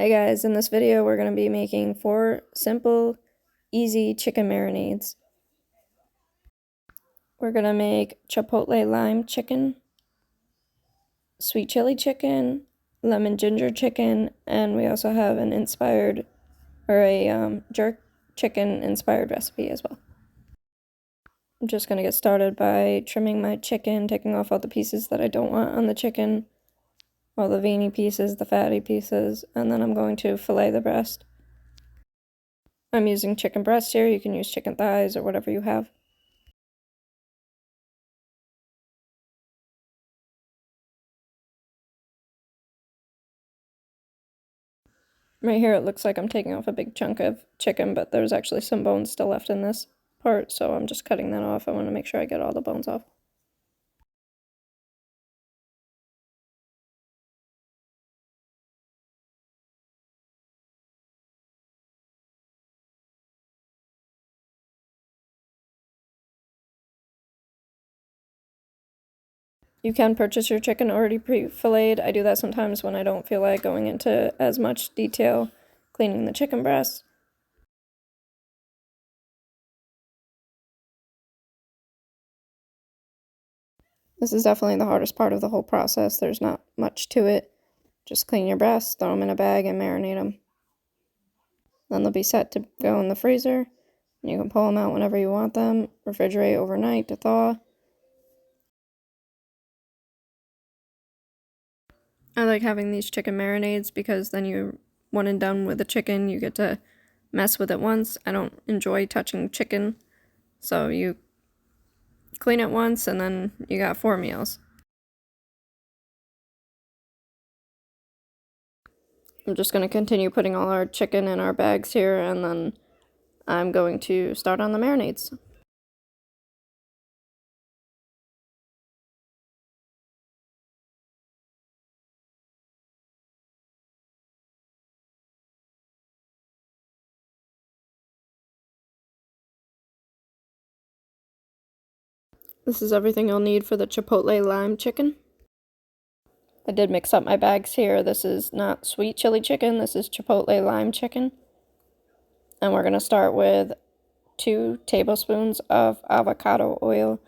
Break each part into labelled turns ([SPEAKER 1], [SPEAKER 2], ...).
[SPEAKER 1] Hey guys, in this video we're going to be making 4 simple, easy chicken marinades. We're going to make chipotle lime chicken, sweet chili chicken, lemon ginger chicken, and we also have an jerk chicken inspired recipe as well. I'm just going to get started by trimming my chicken, taking off all the pieces that I don't want on the chicken, all the veiny pieces, the fatty pieces, and then I'm going to fillet the breast. I'm using chicken breast here. You can use chicken thighs or whatever you have. Right here it looks like I'm taking off a big chunk of chicken, but there's actually some bones still left in this part, so I'm just cutting that off. I want to make sure I get all the bones off. You can purchase your chicken already pre-filleted. I do that sometimes when I don't feel like going into as much detail cleaning the chicken breast. This is definitely the hardest part of the whole process. There's not much to it. Just clean your breasts, throw them in a bag, and marinate them. Then they'll be set to go in the freezer. And you can pull them out whenever you want them. Refrigerate overnight to thaw. I like having these chicken marinades because then you're one and done with the chicken. You get to mess with it once. I don't enjoy touching chicken, so you clean it once and then you got 4 meals. I'm just going to continue putting all our chicken in our bags here, and then I'm going to start on the marinades. This is everything you'll need for the chipotle lime chicken. I did mix up my bags here. This is not sweet chili chicken, this is chipotle lime chicken. And we're going to start with 2 tablespoons of avocado oil.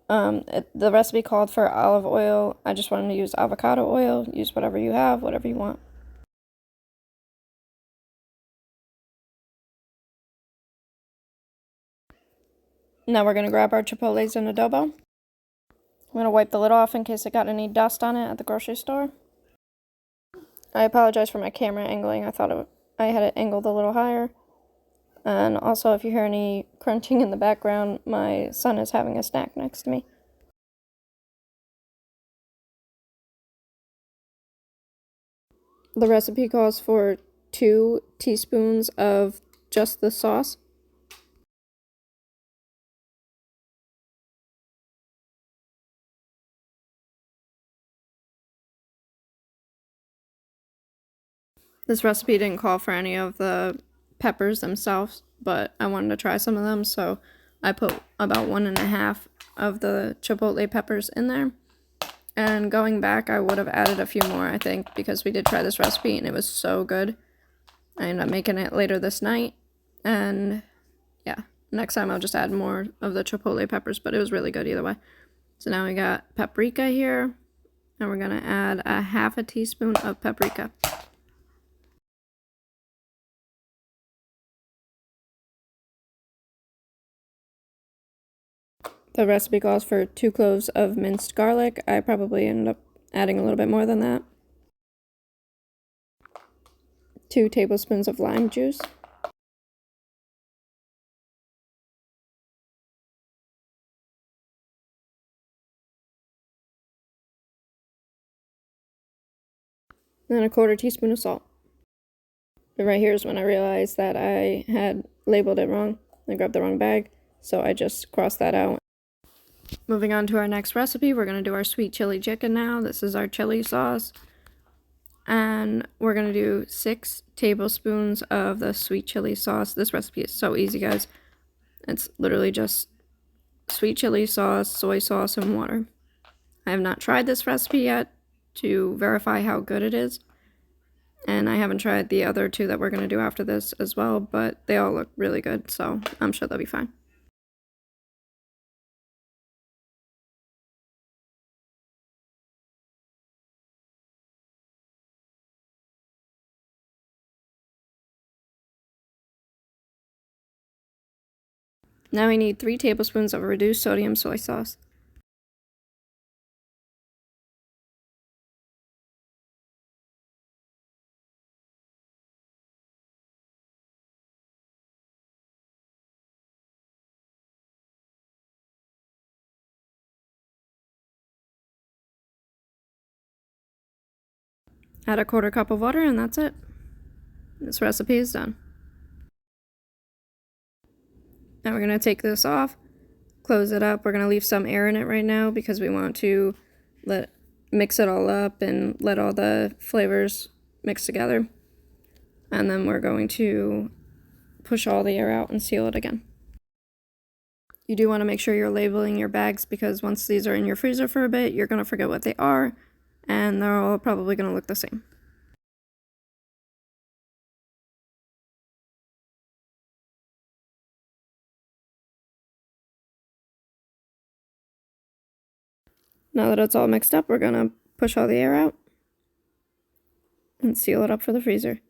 [SPEAKER 1] The recipe called for olive oil. I just wanted to use avocado oil. Use whatever you have, whatever you want. Now we're going to grab our chipotles and adobo. I'm going to wipe the lid off in case it got any dust on it at the grocery store. I apologize for my camera angling. I had it angled a little higher. And also, if you hear any crunching in the background, my son is having a snack next to me. The recipe calls for 2 teaspoons of just the sauce. This recipe didn't call for any of the peppers themselves, but I wanted to try some of them, so I put about 1.5 of the chipotle peppers in there. And going back, I would have added a few more, I think, because we did try this recipe and it was so good. I ended up making it later this night, and yeah, next time I'll just add more of the chipotle peppers, but it was really good either way. So now we got paprika here, and we're going to add a 1/2 teaspoon of paprika. The recipe calls for 2 cloves of minced garlic. I probably ended up adding a little bit more than that. 2 tablespoons of lime juice. And a 1/4 teaspoon of salt. And right here is when I realized that I had labeled it wrong. I grabbed the wrong bag, so I just crossed that out. Moving on to our next recipe, we're going to do our sweet chili chicken now. This is our chili sauce. And we're going to do 6 tablespoons of the sweet chili sauce. This recipe is so easy, guys. It's literally just sweet chili sauce, soy sauce, and water. I have not tried this recipe yet to verify how good it is. And I haven't tried the other two that we're going to do after this as well, but they all look really good, so I'm sure they'll be fine. Now we need 3 tablespoons of reduced sodium soy sauce. Add a 1/4 cup of water and that's it. This recipe is done. Now we're going to take this off, close it up. We're going to leave some air in it right now because we want to mix it all up and let all the flavors mix together. And then we're going to push all the air out and seal it again. You do want to make sure you're labeling your bags because once these are in your freezer for a bit, you're going to forget what they are, and they're all probably going to look the same. Now that it's all mixed up, we're going to push all the air out and seal it up for the freezer.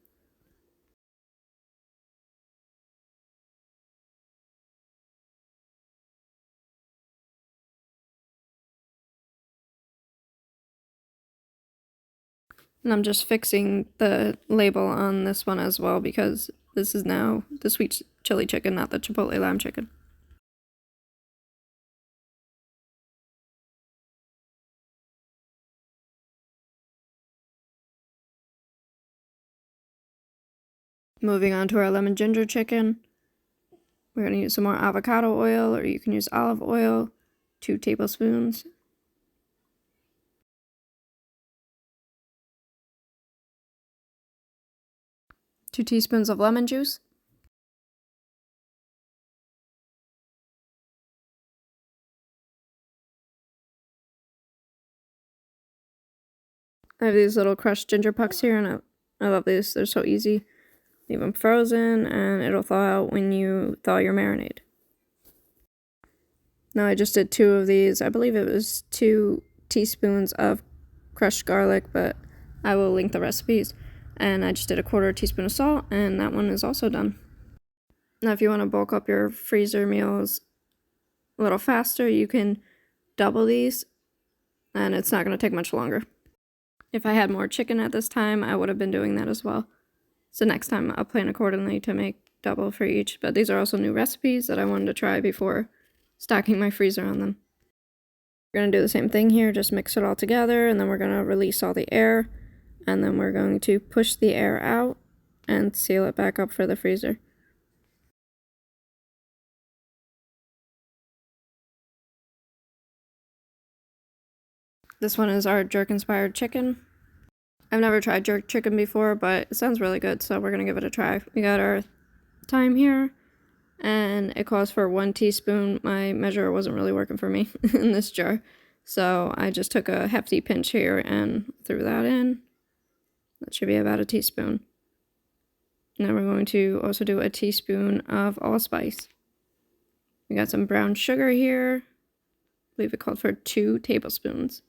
[SPEAKER 1] And I'm just fixing the label on this one as well because this is now the sweet chili chicken, not the chipotle lime chicken. Moving on to our lemon ginger chicken. We're going to use some more avocado oil, or you can use olive oil, 2 tablespoons. Two teaspoons of lemon juice. I have these little crushed ginger pucks here, and I love these. They're so easy. Leave them frozen, and it'll thaw out when you thaw your marinade. Now I just did 2 of these. I believe it was 2 teaspoons of crushed garlic, but I will link the recipes. And I just did a 1/4 teaspoon of salt, and that one is also done. Now if you want to bulk up your freezer meals a little faster, you can double these, and it's not going to take much longer. If I had more chicken at this time, I would have been doing that as well. So next time I'll plan accordingly to make double for each, but these are also new recipes that I wanted to try before stocking my freezer on them. We're going to do the same thing here, just mix it all together, and then we're going to release all the air, and then we're going to push the air out and seal it back up for the freezer. This one is our jerk-inspired chicken. I've never tried jerk chicken before, but it sounds really good, so we're going to give it a try. We got our thyme here, and it calls for 1 teaspoon. My measure wasn't really working for me in this jar, so I just took a hefty pinch here and threw that in. That should be about a teaspoon. Now we're going to also do a teaspoon of allspice. We got some brown sugar here. I believe it called for 2 tablespoons.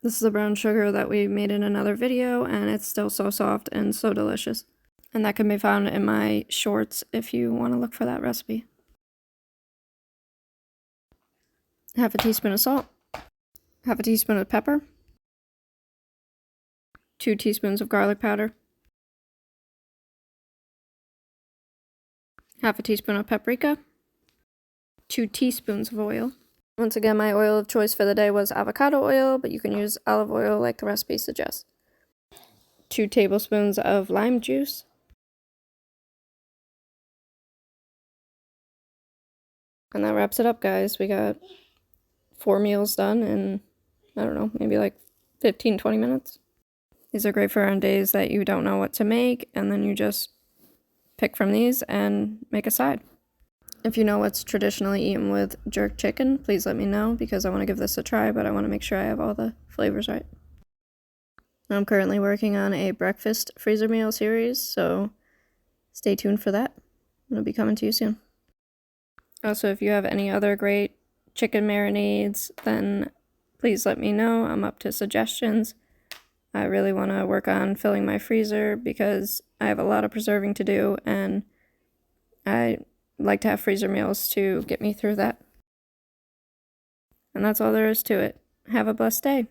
[SPEAKER 1] This is the brown sugar that we made in another video, and it's still so soft and so delicious. And that can be found in my shorts if you want to look for that recipe. Half a teaspoon of salt, half a teaspoon of pepper, 2 teaspoons of garlic powder, half a teaspoon of paprika, 2 teaspoons of oil. Once again, my oil of choice for the day was avocado oil, but you can use olive oil like the recipe suggests. 2 tablespoons of lime juice. And that wraps it up, guys. We got 4 meals done in, I don't know, maybe like 15-20 minutes. These are great for on days that you don't know what to make, and then you just pick from these and make a side. If you know what's traditionally eaten with jerk chicken, please let me know because I want to give this a try, but I want to make sure I have all the flavors right. I'm currently working on a breakfast freezer meal series, so stay tuned for that. It'll be coming to you soon. Also, if you have any other great chicken marinades, then please let me know. I'm up to suggestions. I really want to work on filling my freezer because I have a lot of preserving to do, and I like to have freezer meals to get me through that. And that's all there is to it. Have a blessed day.